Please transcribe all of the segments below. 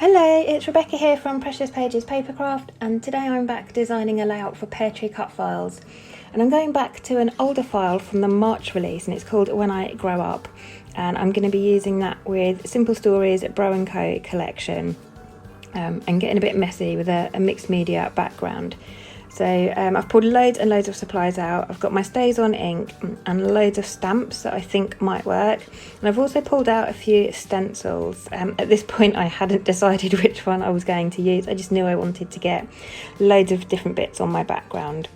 Hello, it's Rebecca here from Precious Pages Papercraft, and today I'm back designing a layout for Peartree Cutfiles. And I'm going back to an older file from the March release, and it's called When I Grow Up. And I'm going to be using that with Simple Stories Bro & Co collection, and getting a bit messy with a mixed media background. So I've pulled loads and loads of supplies out. I've got my Stays On ink and loads of stamps that I think might work. And I've also pulled out a few stencils. At this point I hadn't decided which one I was going to use. I just knew I wanted to get loads of different bits on my background.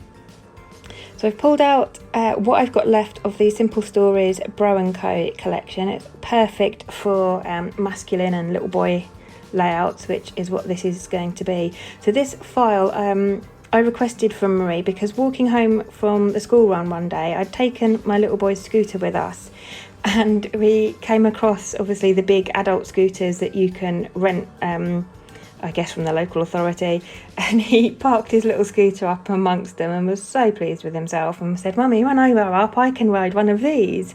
So I've pulled out what I've got left of the Simple Stories Bro & Co collection. It's perfect for masculine and little boy layouts, which is what this is going to be. So this file I requested from Marie because walking home from the school run one day, I'd taken my little boy's scooter with us, and we came across obviously the big adult scooters that you can rent, I guess from the local authority, and he parked his little scooter up amongst them and was so pleased with himself and said, "Mummy, when I grow up I can ride one of these."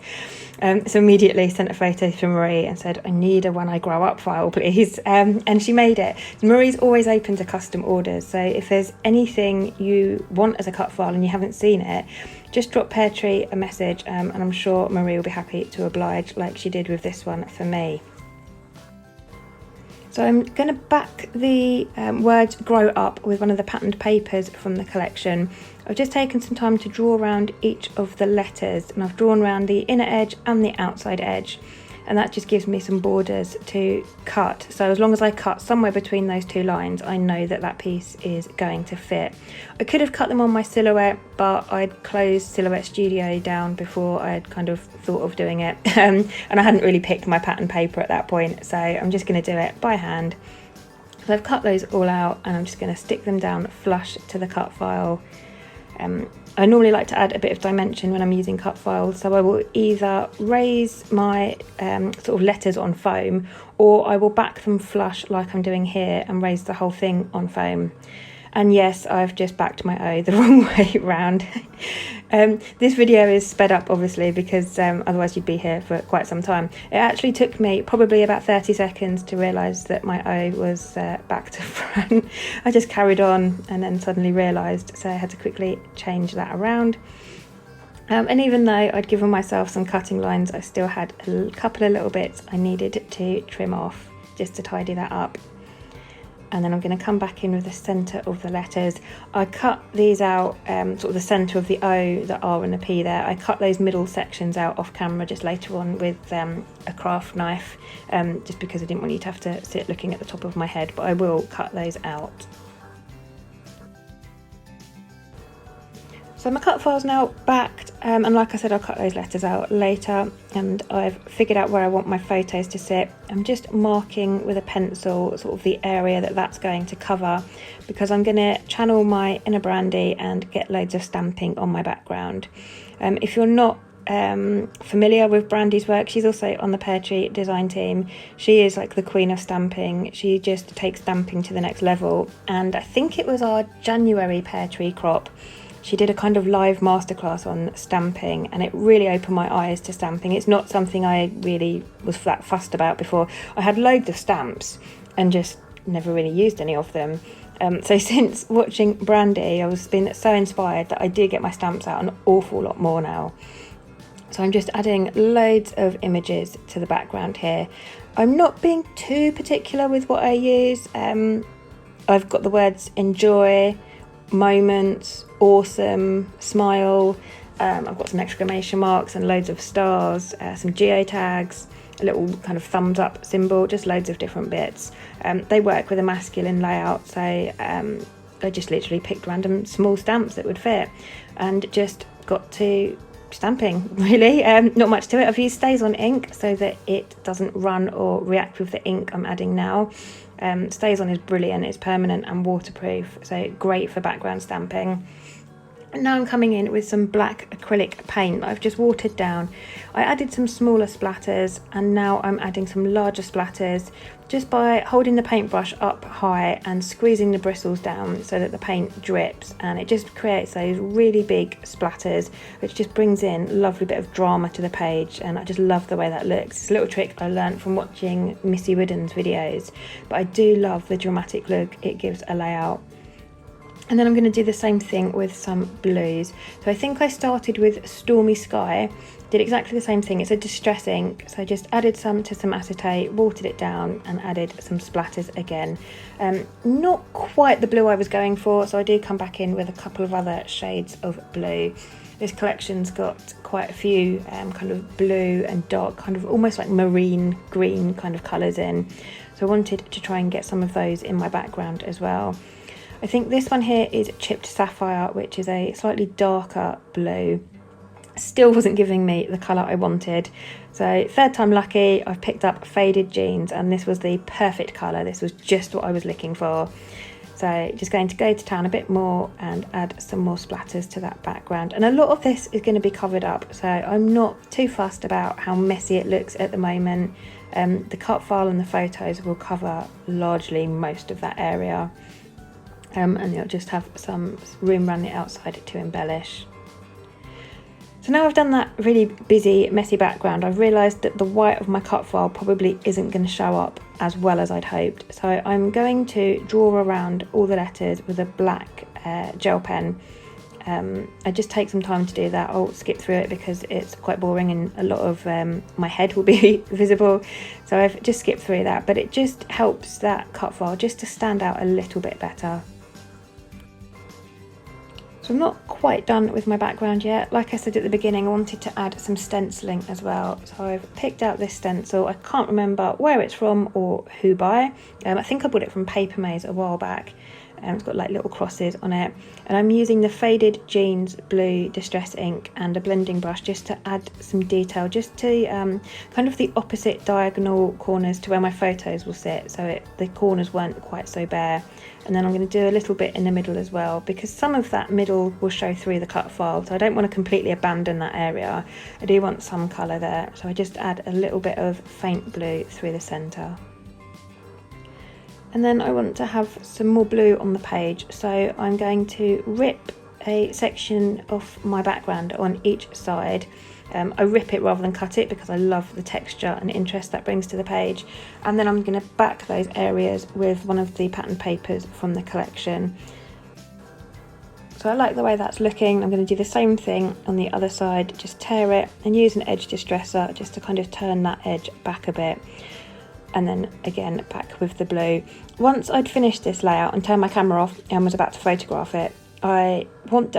So immediately sent a photo to Marie and said, "I need a When I Grow Up file, please." And she made it. Marie's always open to custom orders, so if there's anything you want as a cut file and you haven't seen it, just drop Peartree a message, and I'm sure Marie will be happy to oblige, like she did with this one for me. So I'm going to back the words "grow up" with one of the patterned papers from the collection. I've just taken some time to draw around each of the letters, and I've drawn around the inner edge and the outside edge, and that just gives me some borders to cut. So as long as I cut somewhere between those two lines, I know that that piece is going to fit. I could have cut them on my silhouette, but I'd closed Silhouette Studio down before I'd kind of thought of doing it, and I hadn't really picked my pattern paper at that point, so I'm just going to do it by hand. So I've cut those all out, and I'm just going to stick them down flush to the cut file. I normally like to add a bit of dimension when I'm using cut files, so I will either raise my sort of letters on foam, or I will back them flush like I'm doing here and raise the whole thing on foam. And yes, I've just backed my O the wrong way round. This video is sped up obviously because otherwise you'd be here for quite some time. It actually took me probably about 30 seconds to realise that my O was back to front. I just carried on and then suddenly realised, so I had to quickly change that around. And even though I'd given myself some cutting lines, I still had a couple of little bits I needed to trim off just to tidy that up. And then I'm going to come back in with the centre of the letters. I cut these out, sort of the centre of the O, the R and the P there. I cut those middle sections out off camera just later on with a craft knife, just because I didn't want you to have to sit looking at the top of my head, but I will cut those out. So my cut file's now backed, and like I said, I'll cut those letters out later, and I've figured out where I want my photos to sit. I'm just marking with a pencil sort of the area that that's going to cover, because I'm going to channel my inner Brandy and get loads of stamping on my background. If you're not familiar with Brandy's work, she's also on the Peartree design team. She is like the queen of stamping. She just takes stamping to the next level, and I think it was our January Peartree crop. She did a kind of live masterclass on stamping, and it really opened my eyes to stamping. It's not something I really was that fussed about before. I had loads of stamps and just never really used any of them. So since watching Brandy, I was been so inspired that I do get my stamps out an awful lot more now. So I'm just adding loads of images to the background here. I'm not being too particular with what I use. I've got the words enjoy, moments, awesome, smile. I've got some exclamation marks and loads of stars, some geotags, a little kind of thumbs up symbol, just loads of different bits. They work with a masculine layout, so I just literally picked random small stamps that would fit and just got to stamping, really. Not much to it. I've used Stays On ink so that it doesn't run or react with the ink I'm adding now. Stays On is brilliant, it's permanent and waterproof, so great for background stamping. And now I'm coming in with some black acrylic paint that I've just watered down. I added some smaller splatters, and now I'm adding some larger splatters just by holding the paintbrush up high and squeezing the bristles down so that the paint drips, and it just creates those really big splatters, which just brings in a lovely bit of drama to the page, and I just love the way that looks. It's a little trick I learned from watching Missy Wooden's videos, but I do love the dramatic look it gives a layout. And then I'm going to do the same thing with some blues. So I think I started with Stormy Sky, did exactly the same thing. It's a distress ink, so I just added some to some acetate, watered it down and added some splatters again. Not quite the blue I was going for, so I did come back in with a couple of other shades of blue. This collection's got quite a few kind of blue and dark, kind of almost like marine green kind of colours in. So I wanted to try and get some of those in my background as well. I think this one here is Chipped Sapphire, which is a slightly darker blue. Still wasn't giving me the colour I wanted. So third time lucky, I've picked up Faded Jeans, and this was the perfect colour. This was just what I was looking for. So just going to go to town a bit more and add some more splatters to that background. And a lot of this is going to be covered up, so I'm not too fussed about how messy it looks at the moment. The cut file and the photos will cover largely most of that area. And you'll just have some room around the outside to embellish. So now I've done that really busy, messy background, I've realised that the white of my cut file probably isn't going to show up as well as I'd hoped. So I'm going to draw around all the letters with a black gel pen. I just take some time to do that. I'll skip through it because it's quite boring and a lot of my head will be visible. So I've just skipped through that, but it just helps that cut file just to stand out a little bit better. So I'm not quite done with my background yet. Like I said at the beginning, I wanted to add some stenciling as well. So I've picked out this stencil. I can't remember where it's from or who by. I think I bought it from Paper Maze a while back. It's got like little crosses on it. And I'm using the Faded Jeans blue distress ink and a blending brush just to add some detail, just to kind of the opposite diagonal corners to where my photos will sit, so the corners weren't quite so bare. And then I'm going to do a little bit in the middle as well, because some of that middle will show through the cut file, so I don't want to completely abandon that area. I do want some colour there, so I just add a little bit of faint blue through the centre. And then I want to have some more blue on the page, so I'm going to rip a section of my background on each side. I rip it rather than cut it because I love the texture and interest that brings to the page. And then I'm going to back those areas with one of the pattern papers from the collection. So I like the way that's looking. I'm going to do the same thing on the other side, just tear it and use an edge distresser just to kind of turn that edge back a bit. And then again back with the blue. Once I'd finished this layout and turned my camera off and was about to photograph it, I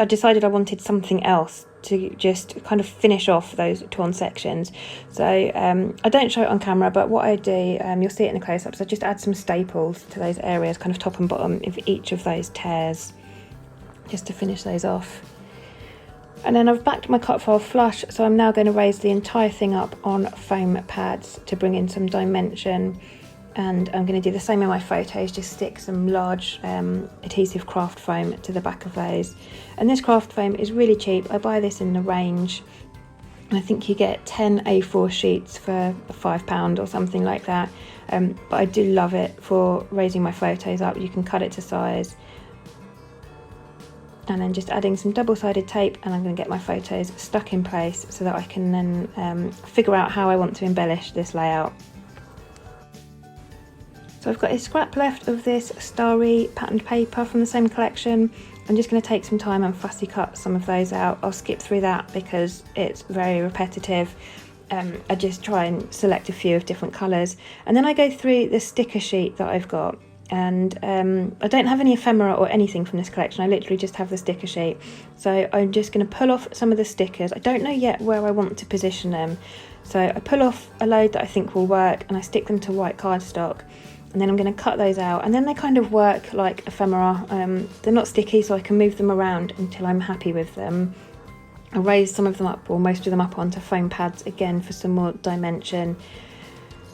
decided I wanted something else to just kind of finish off those torn sections. So I don't show it on camera, but what I do, you'll see it in the close-ups, I just add some staples to those areas, kind of top and bottom of each of those tears, just to finish those off. And then I've backed my cut file flush, so I'm now going to raise the entire thing up on foam pads to bring in some dimension. And I'm going to do the same in my photos, just stick some large adhesive craft foam to the back of those. And this craft foam is really cheap. I buy this in the range, and I think you get 10 A4 sheets for £5 or something like that. But I do love it for raising my photos up. You can cut it to size. And then just adding some double-sided tape, and I'm going to get my photos stuck in place so that I can then figure out how I want to embellish this layout. So I've got a scrap left of this starry patterned paper from the same collection. I'm just going to take some time and fussy cut some of those out. I'll skip through that because it's very repetitive. I just try and select a few of different colours, and then I go through the sticker sheet that I've got. And I don't have any ephemera or anything from this collection. I literally just have the sticker sheet. So I'm just going to pull off some of the stickers. I don't know yet where I want to position them. So I pull off a load that I think will work, and I stick them to white cardstock. And then I'm going to cut those out, and then they kind of work like ephemera. They're not sticky, so I can move them around until I'm happy with them. I raise some of them up, or most of them up, onto foam pads again for some more dimension.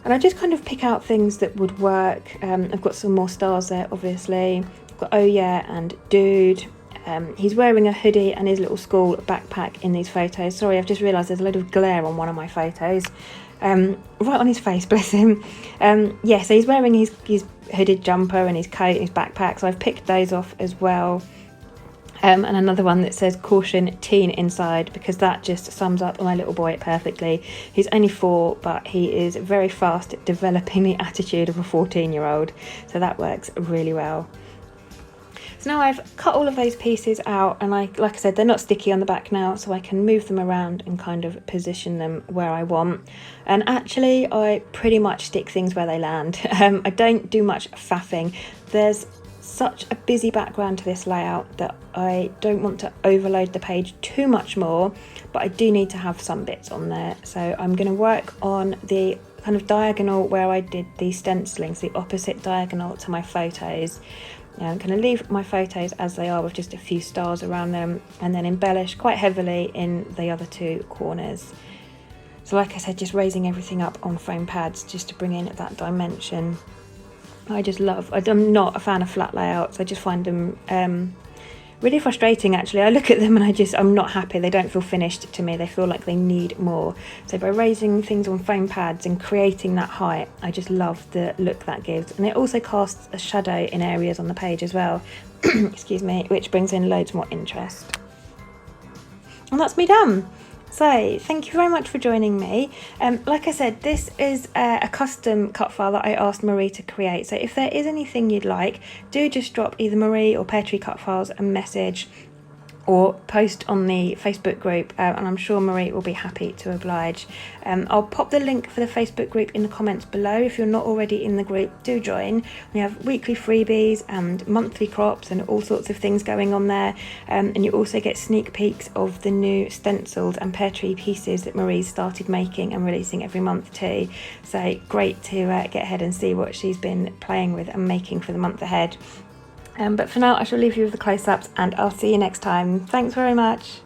And I just kind of pick out things that would work. I've got some more stars there, obviously. I've got Oh Yeah and Dude. He's wearing a hoodie and his little school backpack in these photos. Sorry, I've just realised there's a load of glare on one of my photos. Right on his face, bless him. Yeah, so he's wearing his hooded jumper and his coat and his backpack, so I've picked those off as well. And another one that says caution teen inside, because that just sums up my little boy perfectly. He's only 4, but he is very fast at developing the attitude of a 14-year-old, so that works really well. So now I've cut all of those pieces out, and like I said, they're not sticky on the back now, so I can move them around and kind of position them where I want. And actually I pretty much stick things where they land. I don't do much faffing. There's such a busy background to this layout that I don't want to overload the page too much more, but I do need to have some bits on there. So I'm going to work on the kind of diagonal where I did the stenciling, so the opposite diagonal to my photos. I'm going to leave my photos as they are with just a few stars around them, and then embellish quite heavily in the other 2 corners. So like I said, just raising everything up on foam pads just to bring in that dimension. I'm not a fan of flat layouts. I just find them really frustrating, actually. I look at them and I'm not happy. They don't feel finished to me. They feel like they need more. So by raising things on foam pads and creating that height, I just love the look that gives. And it also casts a shadow in areas on the page as well, excuse me, which brings in loads more interest. And that's me done. So thank you very much for joining me. Like I said, this is a custom cut file that I asked Marie to create. So if there is anything you'd like, do just drop either Marie or Peartree Cutfiles a message, or post on the Facebook group, and I'm sure Marie will be happy to oblige. I'll pop the link for the Facebook group in the comments below. If you're not already in the group, do join. We have weekly freebies and monthly crops and all sorts of things going on there, and you also get sneak peeks of the new stenciled and Peartree pieces that Marie's started making and releasing every month too. So great to get ahead and see what she's been playing with and making for the month ahead. But for now, I shall leave you with the close-ups, and I'll see you next time. Thanks very much.